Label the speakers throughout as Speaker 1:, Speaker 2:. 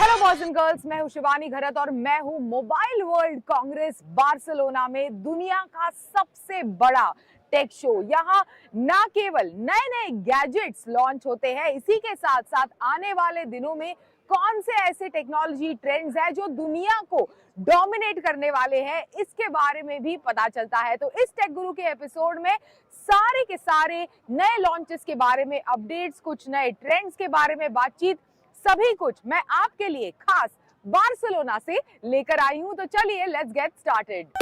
Speaker 1: Hello boys and girls, मैं हूं शिवानी घरत और मैं हूं मोबाइल वर्ल्ड कांग्रेस बार्सिलोना में दुनिया का सबसे बड़ा टेक शो। यहाँ ना केवल नए नए गैजेट्स लॉन्च होते हैं, इसी के साथ साथ आने वाले दिनों में कौन से ऐसे टेक्नोलॉजी ट्रेंड्स हैं जो दुनिया को डोमिनेट करने वाले हैं, इसके बारे में भी पता चलता है। तो इस टेक गुरु के एपिसोड में सारे के सारे नए लॉन्चेस के बारे में अपडेट्स, कुछ नए ट्रेंड्स के बारे में बातचीत, सभी कुछ मैं आपके लिए खास बार्सिलोना से लेकर आई हूं। तो चलिए लेट्स गेट स्टार्टेड।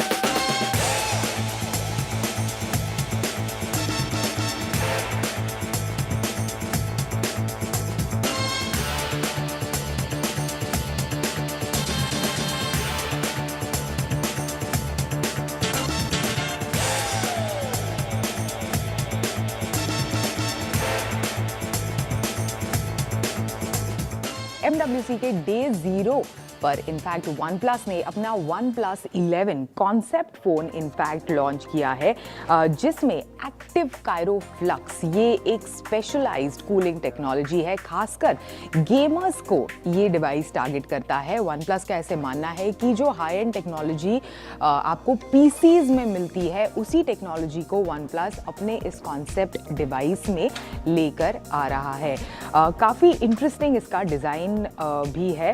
Speaker 1: MWC के डे 0 पर इनफैक्ट OnePlus ने अपना OnePlus 11 concept phone in fact launch किया है, जिसमें एक्टिव कायरो फ्लक्स, ये एक स्पेशलाइज्ड कूलिंग टेक्नोलॉजी है। खासकर गेमर्स को ये डिवाइस टारगेट करता है। OnePlus का ऐसे मानना है कि जो हाई एंड टेक्नोलॉजी आपको PCs में मिलती है, उसी टेक्नोलॉजी को OnePlus अपने इस कॉन्सेप्ट डिवाइस में लेकर आ रहा है। काफ़ी इंटरेस्टिंग इसका डिज़ाइन भी है।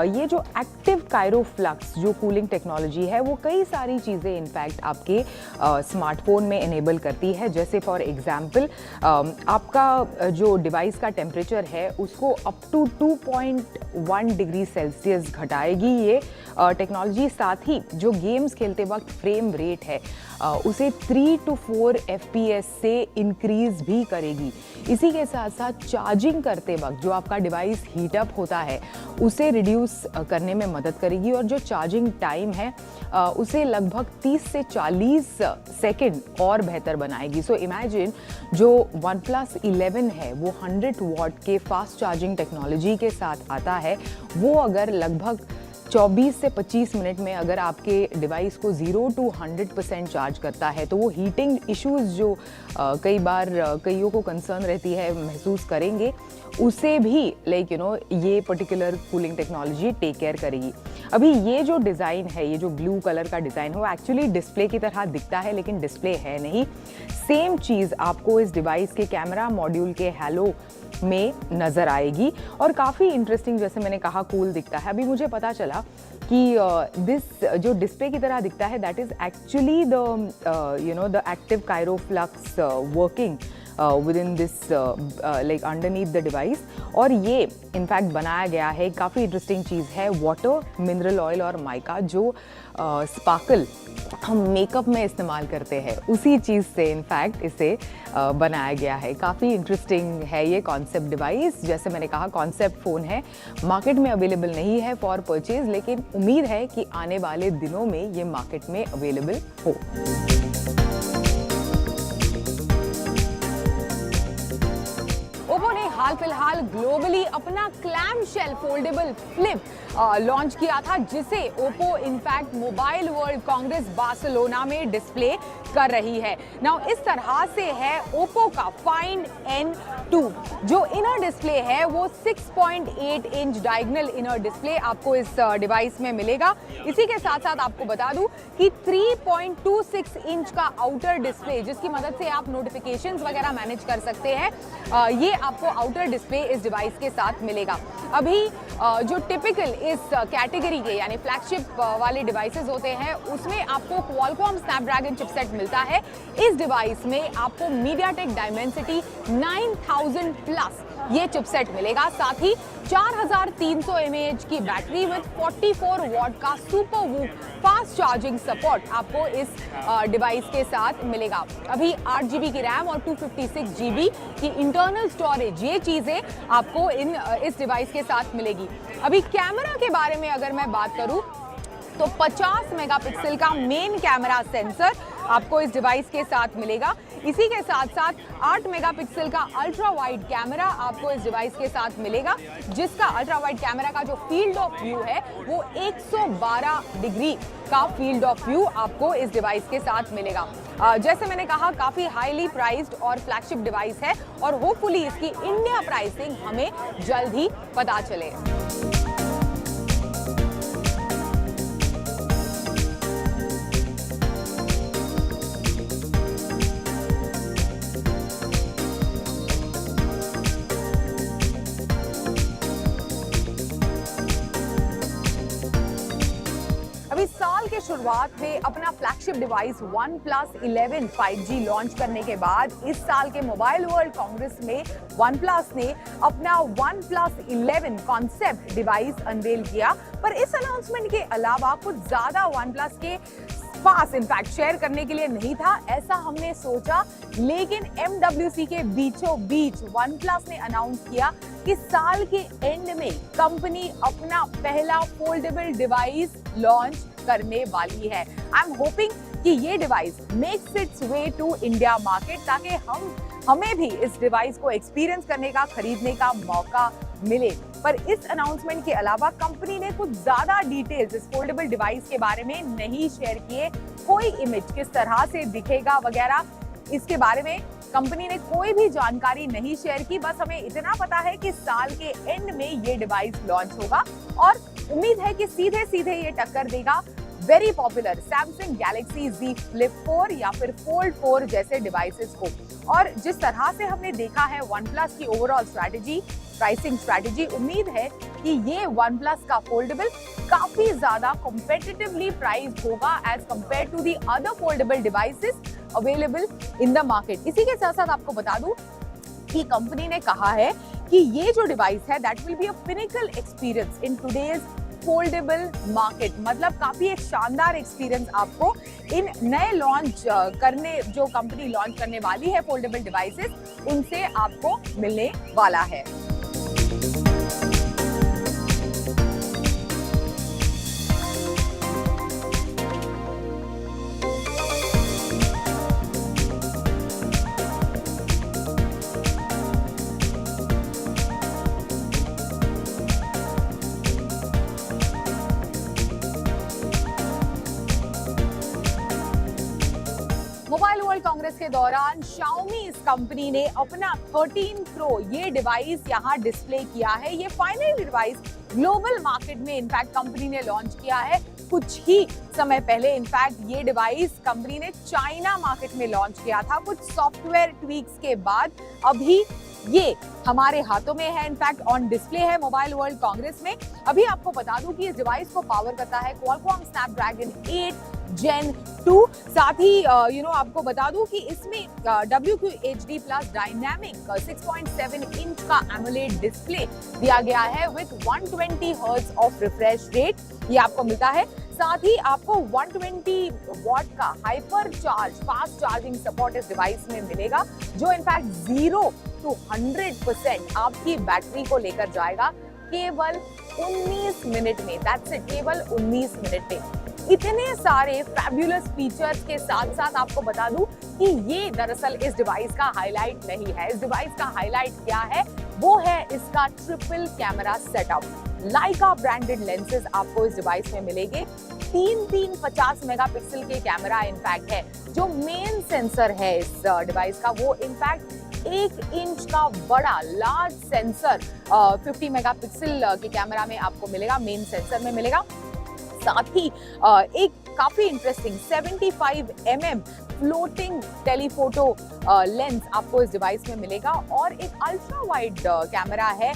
Speaker 1: ये जो एक्टिव कायरो फ्लक्स जो कूलिंग टेक्नोलॉजी है, वो कई सारी चीज़ें इनफैक्ट आपके स्मार्टफोन में इनेबल करती है। जैसे फॉर एग्जांपल आपका जो डिवाइस का टेम्परेचर है उसको अप टू 2.1 डिग्री सेल्सियस घटाएगी ये टेक्नोलॉजी। साथ ही जो गेम्स खेलते वक्त फ्रेम रेट है उसे 3 to 4 FPS से इंक्रीज भी करेगी। इसी के साथ साथ चार्जिंग करते वक्त जो आपका डिवाइस हीटअप होता है उसे रिड्यूस करने में मदद करेगी, और जो चार्जिंग टाइम है उसे लगभग 30 से 40 सेकेंड और बेहतर बनाएगी। सो इमेजिन जो OnePlus 11 है वो 100 वॉट के फास्ट चार्जिंग टेक्नोलॉजी के साथ आता है, वो अगर लगभग 24 से 25 मिनट में अगर आपके डिवाइस को 0 to 100% चार्ज करता है, तो वो हीटिंग इश्यूज जो कई बार कईयों को कंसर्न रहती है महसूस करेंगे, उसे भी ये particular cooling technology tech care करेगी। अभी ये जो डिज़ाइन है, ये जो ब्लू कलर का डिज़ाइन है, वो एक्चुअली डिस्प्ले की तरह दिखता है लेकिन डिस्प्ले है नहीं। सेम चीज़ आपको इस डिवाइस के कैमरा मॉड्यूल के हेलो में नज़र आएगी और काफ़ी इंटरेस्टिंग, जैसे मैंने कहा, कूल दिखता है। अभी मुझे पता चला कि दिस जो डिस्प्ले की तरह दिखता है, that is actually the active Cairo flux working within this like underneath the device। और ये इनफैक्ट बनाया गया है, काफ़ी इंटरेस्टिंग चीज़ है, वाटर, मिनरल ऑयल और माइका, जो स्पार्कल हम मेकअप में इस्तेमाल करते हैं, उसी चीज़ से इनफैक्ट इसे बनाया गया है। काफ़ी इंटरेस्टिंग है ये कॉन्सेप्ट डिवाइस। जैसे मैंने कहा, कॉन्सेप्ट फ़ोन है, मार्केट में अवेलेबल नहीं है फॉर परचेज, लेकिन उम्मीद है कि आने वाले दिनों में ये मार्केट में अवेलेबल हो। ओप्पो ने हाल फिलहाल ग्लोबली अपना clamshell foldable flip launch किया था, जिसे Oppo in fact Mobile World Congress Barcelona में डिस्प्ले कर रही है। नाउ इस तरह से है ओप्पो का फाइंड N2। जो इनर डिस्प्ले है वो 6.8 इंच डायगोनल इनर डिस्प्ले आपको इस डिवाइस में मिलेगा। इसी के साथ साथ आपको बता दूं कि 3.26 इंच का आउटर डिस्प्ले, जिसकी मदद से आप नोटिफिकेशंस वगैरह मैनेज कर सकते हैं, ये आपको आउटर डिस्प्ले इस डिवाइस के साथ मिलेगा। अभी जो टिपिकल इस कैटेगरी के यानी फ्लैगशिप वाले डिवाइसेस होते हैं, उसमें आपको क्वालकॉम स्नैपड्रैगन चिपसेट मिलता है। इस डिवाइस में आपको MediaTek Dimensity 9000 प्लस ये चिपसेट मिलेगा। साथ ही 4300 mAh की बैटरी विद 44 वॉट का super woof fast charging support आपको इस डिवाइस के साथ मिलेगा। अभी 8 GB की रैम और 256 GB की इंटरनल स्टोरेज, ये चीजें आपको इस डिवाइस के साथ मिलेगी। अभी कैमरा के बारे में अगर मैं बात करूं तो 50 मेगापिक्सल का मेन कैमरा सेंसर आपको इस डिवाइस के साथ मिलेगा। इसी के साथ साथ 8 मेगापिक्सल का अल्ट्रा वाइड कैमरा आपको इस डिवाइस के साथ मिलेगा, जिसका अल्ट्रा वाइड कैमरा का जो फील्ड ऑफ व्यू है वो 112 डिग्री का फील्ड ऑफ व्यू आपको इस डिवाइस के साथ मिलेगा। जैसे मैंने कहा, काफी हाईली प्राइस्ड और फ्लैगशिप डिवाइस है और होपफुली इसकी इंडिया प्राइसिंग हमें जल्द ही पता चले। के शुरुआत में अपना flagship device OnePlus 11 5G launch करने के बाद इस साल के मोबाइल वर्ल्ड कांग्रेस में OnePlus ने अपना OnePlus 11 कॉन्सेप्ट डिवाइस अनवेल किया। पर इस अनाउंसमेंट के अलावा कुछ ज्यादा OnePlus के पास इनफैक्ट शेयर करने के लिए नहीं था, ऐसा हमने सोचा। लेकिन MWC के बीचों बीच OnePlus ने अनाउंस किया कि साल के एंड में कंपनी अपना पहला फोल्डेबल डिवाइस लॉन्च करने वाली है। आई एम होपिंग कि ये device makes its way to India market, ताकि हमें भी इस डिवाइस को एक्सपीरियंस करने का, खरीदने का मौका मिले। पर इस अनाउंसमेंट के अलावा कंपनी ने कुछ ज्यादा डिटेल्स इस फोल्डेबल डिवाइस के बारे में नहीं शेयर किए। कोई इमेज किस तरह से दिखेगा वगैरह, इसके बारे में कंपनी ने कोई भी जानकारी नहीं शेयर की। बस हमें इतना पता है कि साल के एंड में ये डिवाइस लॉन्च होगा और उम्मीद है कि सीधे सीधे ये टक्कर देगा very popular Samsung Galaxy Z Flip 4 या फिर Fold 4 जैसे डिवाइसेस को। और जिस तरह से हमने देखा है OnePlus की ओवरऑल स्ट्रैटेजी, प्राइसिंग स्ट्रैटेजी, उम्मीद है कि ये OnePlus का फोल्डेबल काफी ज्यादा कॉम्पिटिटिवली प्राइस्ड होगा as compare to the other foldable devices available in the market. इसी के साथ साथ आपको बता दूं कि कंपनी ने कहा है कि ये जो डिवाइस है that will be a pinnacle experience in today's foldable market. मतलब काफी एक शानदार एक्सपीरियंस आपको इन नए लॉन्च करने, जो कंपनी लॉन्च करने वाली है फोल्डेबल डिवाइसेस, उनसे आपको मिलने वाला है। मोबाइल वर्ल्ड कांग्रेस के दौरान Xiaomi इस कंपनी ने अपना 13 Pro ये डिवाइस यहाँ डिस्प्ले किया है। ये फाइनल डिवाइस ग्लोबल मार्केट में इनफैक्ट कंपनी ने लॉन्च किया है कुछ ही समय पहले। इनफैक्ट ये डिवाइस कंपनी ने चाइना मार्केट में लॉन्च किया था कुछ सॉफ्टवेयर ट्वीक्स के बाद। अभी ये हमारे हाथों में है, इनफैक्ट ऑन डिस्प्ले है मोबाइल वर्ल्ड कांग्रेस में। अभी आपको बता दूं कि इस डिवाइस को पावर करता है Qualcomm Snapdragon 8 Gen 2। साथ ही आपको बता दूं कि इसमें WQHD प्लस डायनामिक 6.7 इंच का AMOLED डिस्प्ले दिया गया है with 120 hertz of refresh rate, ये आपको मिलता है। साथ ही आपको 120 वॉट का hyper charge fast charging support इस डिवाइस में मिलेगा, जो इनफैक्ट 0 to 100% आपकी बैटरी को लेकर जाएगा केवल 19 मिनट में। दैट्स इट, केवल 19 मिनट में। इतने सारे फैबुलस फीचर्स के साथ साथ आपको बता दूं कि ये दरअसल इस डिवाइस का हाईलाइट नहीं है। इस डिवाइस का हाईलाइट क्या है, वो है इसका ट्रिपल कैमरा सेटअप। लाइका ब्रांडेड लेंसेज आपको इस डिवाइस में मिलेंगे। 50 मेगापिक्सल के कैमरा इनफैक्ट है। जो मेन सेंसर है इस डिवाइस का, वो इनफैक्ट 1 इंच का बड़ा लार्ज सेंसर 50 मेगापिक्सल के कैमरा में आपको मिलेगा, मेन सेंसर में मिलेगा। साथ ही एक काफी interesting 75 mm floating telephoto lens आपको इस डिवाइस में मिलेगा और एक अल्ट्रा वाइड कैमरा है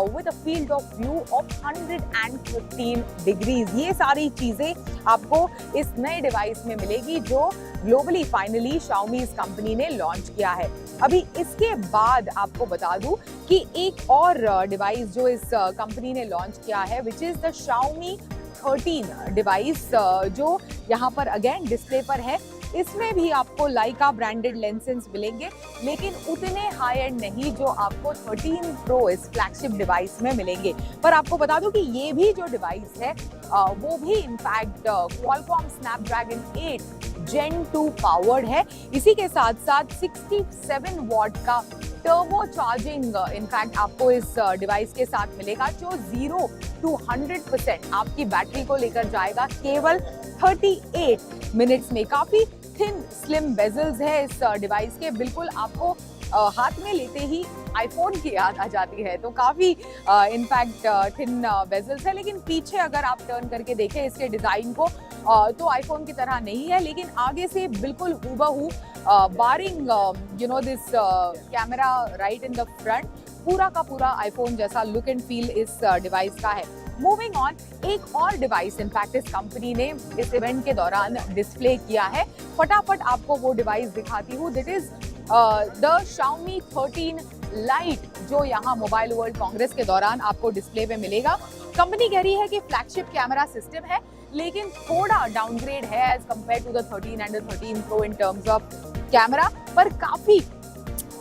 Speaker 1: with a field of view of 115 degrees. ये सारी चीजें आपको इस नए डिवाइस में मिलेगी जो ग्लोबली फाइनली Xiaomi इस कंपनी ने लॉन्च किया है। अभी इसके बाद आपको बता दूं कि एक और डिवाइस जो इस कंपनी ने लॉन्च किया है which is the Xiaomi 13 device, जो यहाँ पर अगेन डिस्प्ले पर है। इसमें भी आपको लाइका ब्रांडेड लेंसेज मिलेंगे, लेकिन उतने हाई एंड नहीं जो आपको 13 Pro इस फ्लैगशिप डिवाइस में मिलेंगे। पर आपको बता दूं कि ये भी जो डिवाइस है वो भी in fact Qualcomm Snapdragon 8 Gen 2 powered है। इसी के साथ साथ 67 वॉट का टर्बो चार्जिंग इनफैक्ट आपको इस डिवाइस के साथ मिलेगा, जो 0 to 100% आपकी बैटरी को लेकर जाएगा केवल 38 मिनट्स में। काफी थिन स्लिम बेजल्स है इस डिवाइस के, बिल्कुल आपको हाथ में लेते ही आईफोन की याद आ जाती है। तो काफी इनफैक्ट थिन बेजल्स है, लेकिन पीछे अगर आप टर्न करके देखें इसके डिजाइन को तो आईफोन की तरह नहीं है, लेकिन आगे से बिल्कुल हूबहू barring this camera right in the front, पूरा का पूरा आईफोन जैसा लुक एंड फील इस डिवाइस का है। मूविंग ऑन, एक और डिवाइस इनफैक्ट इस कंपनी ने इस इवेंट के दौरान डिस्प्ले किया है। फटाफट आपको वो डिवाइस दिखाती हूँ। That is the Xiaomi 13 Lite, जो यहाँ मोबाइल वर्ल्ड कांग्रेस के दौरान आपको डिस्प्ले पे मिलेगा। कंपनी कह रही है कि फ्लैगशिप कैमरा सिस्टम है, लेकिन थोड़ा डाउनग्रेड है as compare to the 13 and the 13 Pro in terms of camera, पर काफी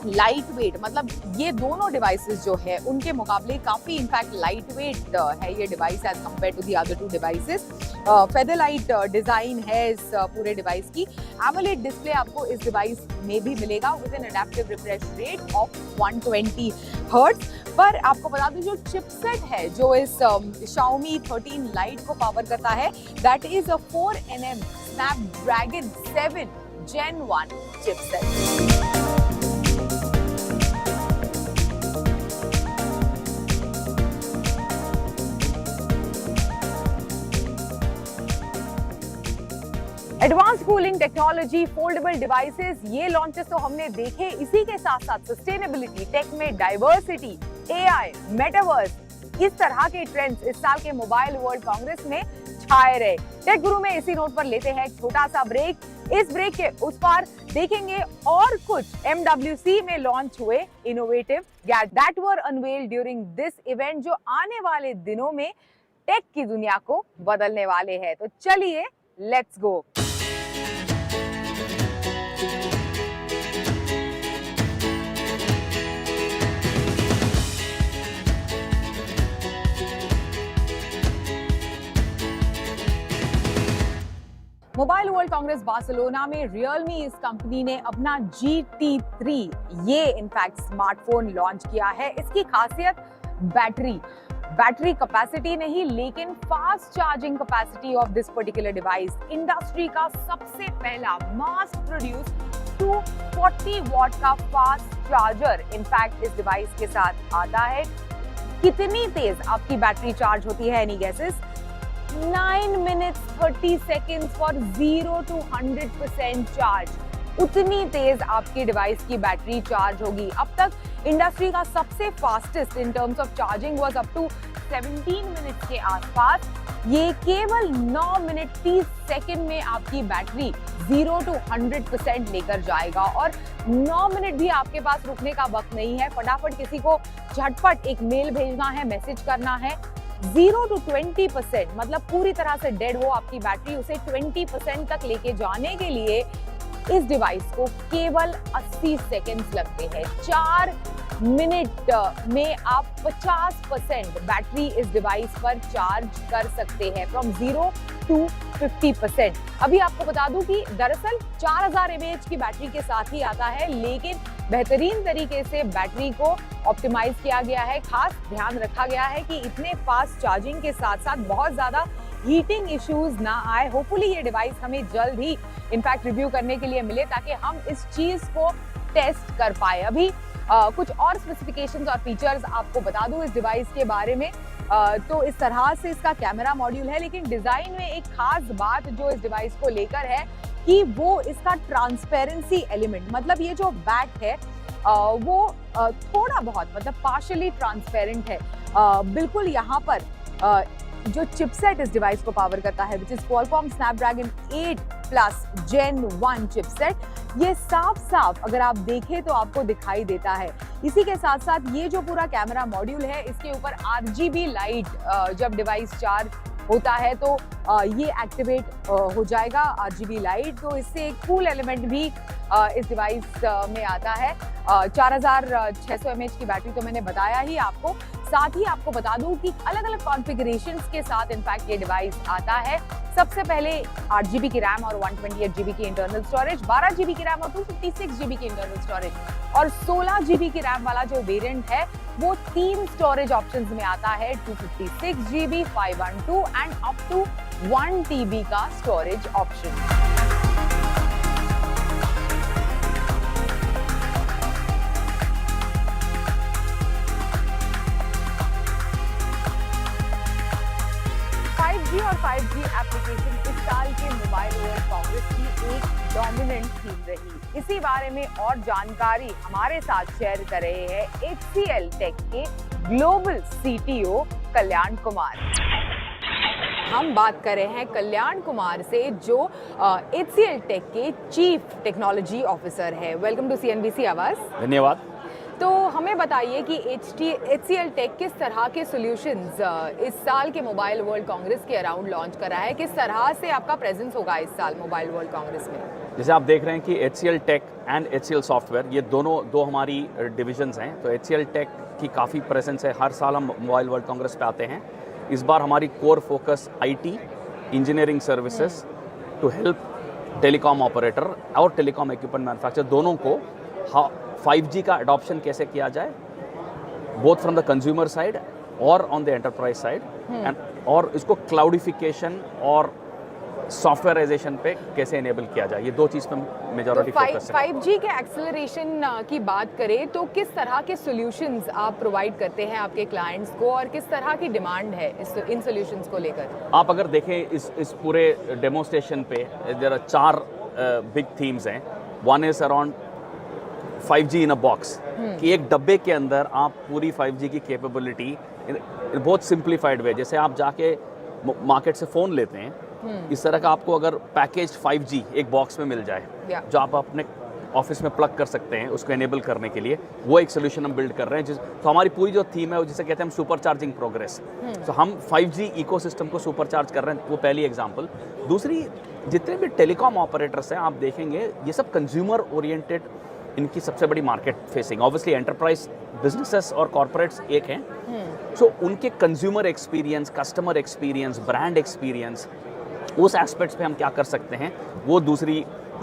Speaker 1: लाइट वेट, मतलब ये दोनों डिवाइसेस जो है उनके मुकाबले काफी इनफैक्ट लाइट वेट है ये device as compare to the other two devices. Feather light design है इस पूरे डिवाइस की। एमोलेड डिस्प्ले आपको इस डिवाइस में भी मिलेगा with an adaptive refresh rate of 120 hertz. पर आपको बता दूं, जो चिपसेट है जो इस Xiaomi 13 Lite को पावर करता है, that is a 4nm Snapdragon 7 Gen 1 chipset. Advance cooling technology, foldable devices, ये लॉन्चेस तो हमने देखे। इसी के साथ साथ सस्टेनेबिलिटी, टेक में डाइवर्सिटी, एआई, मेटावर्स, इस तरह के ट्रेंड्स इस साल के मोबाइल वर्ल्ड कांग्रेस में छाए रहे। टेक गुरु में इसी नोट पर लेते हैं एक छोटा सा ब्रेक। इस ब्रेक के उस पार देखेंगे और कुछ MWC में लॉन्च हुए innovative gadget that were unveiled during this event, जो आने वाले दिनों में टेक की दुनिया को बदलने वाले हैं। तो चलिए, let's go. Mobile World Congress Barcelona में रियलमी इस कंपनी ने अपना GT3 ये इनफैक्ट स्मार्टफोन लॉन्च किया है। इसकी खासियत बैटरी कैपेसिटी नहीं, लेकिन fast charging capacity of this particular device. Industry का सबसे पहला मास प्रोड्यूस 240 वॉट का फास्ट चार्जर इनफैक्ट इस डिवाइस के साथ आता है। कितनी तेज आपकी बैटरी चार्ज होती है? Any guesses? 9 minutes 30 seconds for 0 to 100% charge. उतनी तेज आपकी डिवाइस की बैटरी चार्ज होगी। अब तक इंडस्ट्री का सबसे fastest in terms of charging was up to 17 minutes के आसपास। ये केवल 9 मिनट 30 सेकंड में आपकी बैटरी 0 to 100% लेकर जाएगा। और 9 मिनट भी आपके पास रुकने का वक्त नहीं है। फटाफट किसी को झटपट एक मेल भेजना है, मैसेज करना है। 0 to 20%, मतलब पूरी तरह से डेड हो आपकी बैटरी, उसे 20% तक लेके जाने के लिए इस डिवाइस को केवल 80 सेकंड्स लगते हैं। 4 मिनट में आप 50% बैटरी इस डिवाइस पर चार्ज कर सकते हैं, फ्रॉम 0 to 50%। अभी आपको बता दूं कि दरअसल 4000 mAh की बैटरी के साथ ही आता है, लेकिन बेहतरीन तरीके से बैटरी को ऑप्टिमाइज किया गया है। खास ध्यान रखा गया है कि इतने फास्ट चार्जिंग के साथ साथ बहुत ज्यादा हीटिंग इश्यूज ना आए। होपफुली ये डिवाइस हमें जल्द ही इनफैक्ट रिव्यू करने के लिए मिले, ताकि हम इस चीज को टेस्ट कर पाए। अभी कुछ और स्पेसिफिकेशंस और फीचर्स आपको बता दूं इस डिवाइस के बारे में। तो इस तरह से इसका कैमरा मॉड्यूल है, लेकिन डिजाइन में एक खास बात जो इस डिवाइस को लेकर है कि वो इसका ट्रांसपेरेंसी एलिमेंट, मतलब ये जो बैक है वो थोड़ा बहुत मतलब पार्शियली ट्रांसपेरेंट है। बिल्कुल यहाँ पर जो चिपसेट इस डिवाइस को पावर करता है, which is Qualcomm Snapdragon 8+ Gen 1 chipset, ये साफ साफ अगर आप देखें तो आपको दिखाई देता है। इसी के साथ साथ ये जो पूरा कैमरा मॉड्यूल है, इसके ऊपर RGB लाइट जब डिवाइस चार्ज होता है तो ये एक्टिवेट हो जाएगा RGB लाइट। तो इससे एक कूल एलिमेंट भी इस डिवाइस में आता है। 4600 mAh की बैटरी तो मैंने बताया ही आपको। साथ ही आपको बता दूं कि अलग अलग कॉन्फ़िगरेशंस के साथ इनफैक्ट ये डिवाइस आता है। सबसे पहले 8GB की रैम और 128GB की इंटरनल स्टोरेज, 12GB की रैम और 256GB की इंटरनल स्टोरेज, और 16GB की रैम वाला जो वेरिएंट है वो 3 स्टोरेज ऑप्शंस में आता है, 256GB, 512 and up to 1TB का स्टोरेज ऑप्शन। और 5G एप्लीकेशन इस साल के मोबाइल वर्ल्ड कांग्रेस की एक डोमिनेंट थीम रही। इसी बारे में और जानकारी हमारे साथ शेयर कर रहे हैं HCL टेक के ग्लोबल CTO कल्याण कुमार। हम बात कर रहे हैं कल्याण कुमार से जो HCL टेक के चीफ टेक्नोलॉजी ऑफिसर है। वेलकम टू CNBC आवाज।
Speaker 2: धन्यवाद।
Speaker 1: तो हमें बताइए कि HCL टेक किस तरह के सॉल्यूशंस इस साल के मोबाइल वर्ल्ड कांग्रेस के अराउंड लॉन्च कर रहा है, किस तरह से आपका प्रेजेंस होगा इस साल मोबाइल वर्ल्ड कांग्रेस में?
Speaker 2: जैसे आप देख रहे हैं कि HCL tech and HCL software ये दोनों दो हमारी डिविजन्स हैं। तो HCL टेक की काफ़ी प्रेजेंस है, हर साल हम मोबाइल वर्ल्ड कांग्रेस पे आते हैं। इस बार हमारी core focus IT, engineering services to help telecom operator और टेलीकॉम इक्विपमेंट मैन्युफैक्चरर दोनों को 5G का अडॉप्शन कैसे किया जाए, both from the consumer side और on the enterprise side, and और इसको क्लाउडिफिकेशन और सॉफ्टवेयराइजेशन पे कैसे एनेबल किया जाए, ये दो चीज़ पे मेजॉरिटी फोकस है।
Speaker 1: 5G के एक्सेलरेशन की बात करें तो किस तरह के सॉल्यूशंस आप प्रोवाइड करते हैं आपके क्लाइंट्स को और किस तरह की डिमांड है इन सॉल्यूशंस को लेकर?
Speaker 2: आप अगर देखें इस पूरे डेमोस्ट्रेशन पे देयर आर 4 बिग थीम्स हैं। One is around 5G in a box, कि एक डब्बे के अंदर आप पूरी 5G की कैपेबिलिटी बहुत सिंप्लीफाइड वे, जैसे आप जाके मार्केट से फ़ोन लेते हैं इस तरह का आपको अगर पैकेज 5G एक बॉक्स में मिल जाए जो आप अपने ऑफिस में प्लग कर सकते हैं उसको एनेबल करने के लिए, वो एक सोल्यूशन हम बिल्ड कर रहे हैं। तो हमारी पूरी जो थीम है वो जिसे कहते हैं हम सुपर चार्जिंग प्रोग्रेस। तो हम 5G इकोसिस्टम को सुपर चार्ज कर रहे हैं, वो पहली एग्जांपल। दूसरी, जितने भी टेलीकॉम ऑपरेटर्स हैं आप देखेंगे ये सब कंज्यूमर ओरिएंटेड, इनकी सबसे बड़ी market facing obviously enterprise businesses और कॉर्पोरेट्स एक हैं। सो उनके consumer experience, customer experience, brand experience, उस एस्पेक्ट्स पे हम क्या कर सकते हैं, वो दूसरी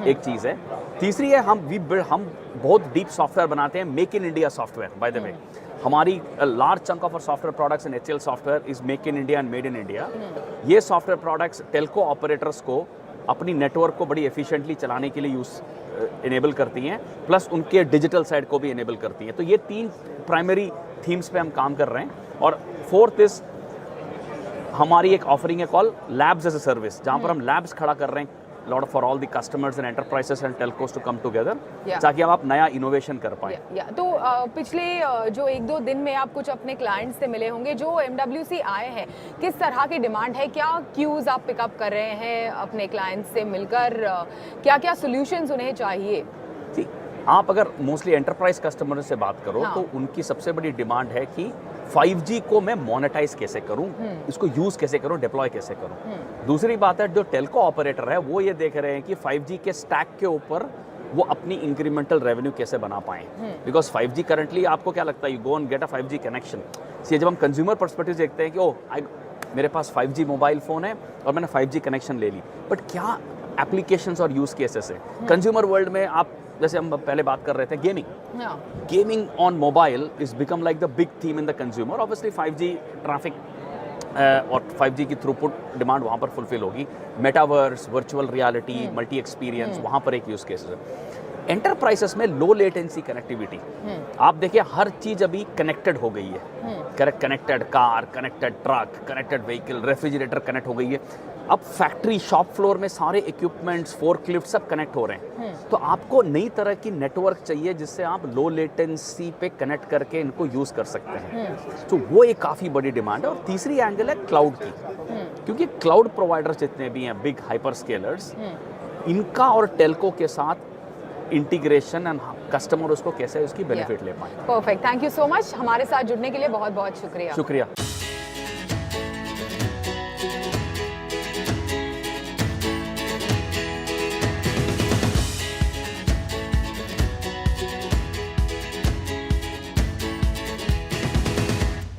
Speaker 2: एक चीज़ है। तीसरी है हम बहुत डीप सॉफ्टवेयर बनाते हैं, make in India software. By the way हमारी large chunk of our software products in HCL software is make in India and made in India. ये सॉफ्टवेयर प्रोडक्ट्स टेलको ऑपरेटर्स को अपनी नेटवर्क को बड़ी efficiently चलाने के लिए इनेबल करती हैं, प्लस उनके डिजिटल साइड को भी इनेबल करती हैं। तो ये 3 प्राइमरी थीम्स पे हम काम कर रहे हैं। और फोर्थ इज हमारी एक ऑफरिंग है call labs as a service, जहाँ पर हम लैब्स खड़ा कर रहे हैं lot for all the customers and enterprises and telcos to come together, ताकि आप नया इनोवेशन कर पाएं।
Speaker 1: तो पिछले जो 1-2 दिन में आप कुछ अपने क्लाइंट्स से मिले होंगे जो MWC आए हैं, किस तरह की डिमांड है, क्या क्यूज आप पिकअप कर रहे हैं अपने क्लाइंट्स से मिलकर, क्या क्या सोल्यूशंस उन्हें चाहिए?
Speaker 2: जी, आप अगर मोस्टली एंटरप्राइज कस्टमर से बात करो तो उनकी सबसे बड़ी डिमांड है कि 5G को मैं मोनेटाइज कैसे करूं, इसको यूज कैसे करूं, डिप्लॉय कैसे करूं। दूसरी बात है जो टेलको ऑपरेटर है वो ये देख रहे हैं कि 5G के स्टैक के ऊपर वो अपनी इंक्रीमेंटल रेवेन्यू कैसे बना पाएं, बिकॉज 5G करंटली आपको क्या लगता है, you go and get a 5G connection. जब हम कंज्यूमर पर्सपेक्टिव देखते हैं कि मेरे पास 5G मोबाइल फोन है और मैंने 5G कनेक्शन ले ली, बट क्या एप्लीकेशंस और यूज केसेस है कंज्यूमर वर्ल्ड में? आप जैसे हम पहले बात कर रहे थे gaming on mobile is become like the big theme in the consumer. Obviously 5G traffic और 5G की थ्रूपुट डिमांड वहाँ पर फुलफिल होगी। Metaverse, virtual reality, multi experience, वहाँ पर एक यूज केस है। एंटरप्राइजेस में लो लेटेंसी कनेक्टिविटी, आप देखिए हर चीज अभी कनेक्टेड हो गई है। Connected car, connected truck, connected vehicle, refrigerator connect हो गई है। अब फैक्ट्री शॉप फ्लोर में सारे इक्विपमेंट्स, फोर्कलिफ्ट सब कनेक्ट हो रहे हैं। तो आपको नई तरह की नेटवर्क चाहिए जिससे आप लो लेटेंसी पे कनेक्ट करके इनको यूज कर सकते हैं। तो वो एक काफी बड़ी डिमांड है। और तीसरी एंगल है क्लाउड की, क्योंकि क्लाउड प्रोवाइडर्स जितने भी हैं, बिग हाइपर स्केलर्स, इनका और टेलको के साथ इंटीग्रेशन एंड कस्टमर उसको कैसे उसकी बेनिफिट ले पाए।
Speaker 1: Perfect, thank you so much. हमारे साथ जुड़ने के लिए बहुत बहुत शुक्रिया।
Speaker 2: शुक्रिया।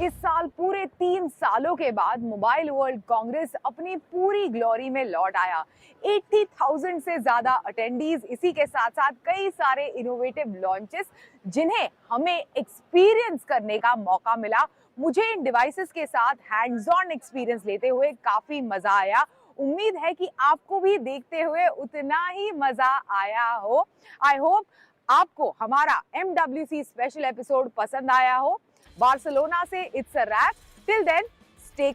Speaker 1: इस साल पूरे 3 सालों के बाद मोबाइल वर्ल्ड कांग्रेस अपनी पूरी ग्लोरी में लौट आया। 80,000 से ज्यादा अटेंडीज, इसी के साथ साथ कई सारे इनोवेटिव लॉन्चेस जिन्हें हमें एक्सपीरियंस करने का मौका मिला। मुझे इन डिवाइसेस के साथ हैंड्स ऑन एक्सपीरियंस लेते हुए काफी मजा आया। उम्मीद है कि आपको भी देखते हुए उतना ही मजा आया हो। आई होप आपको हमारा MWC स्पेशल एपिसोड पसंद आया हो। बार्सिलोना से it's a wrap. Till then stay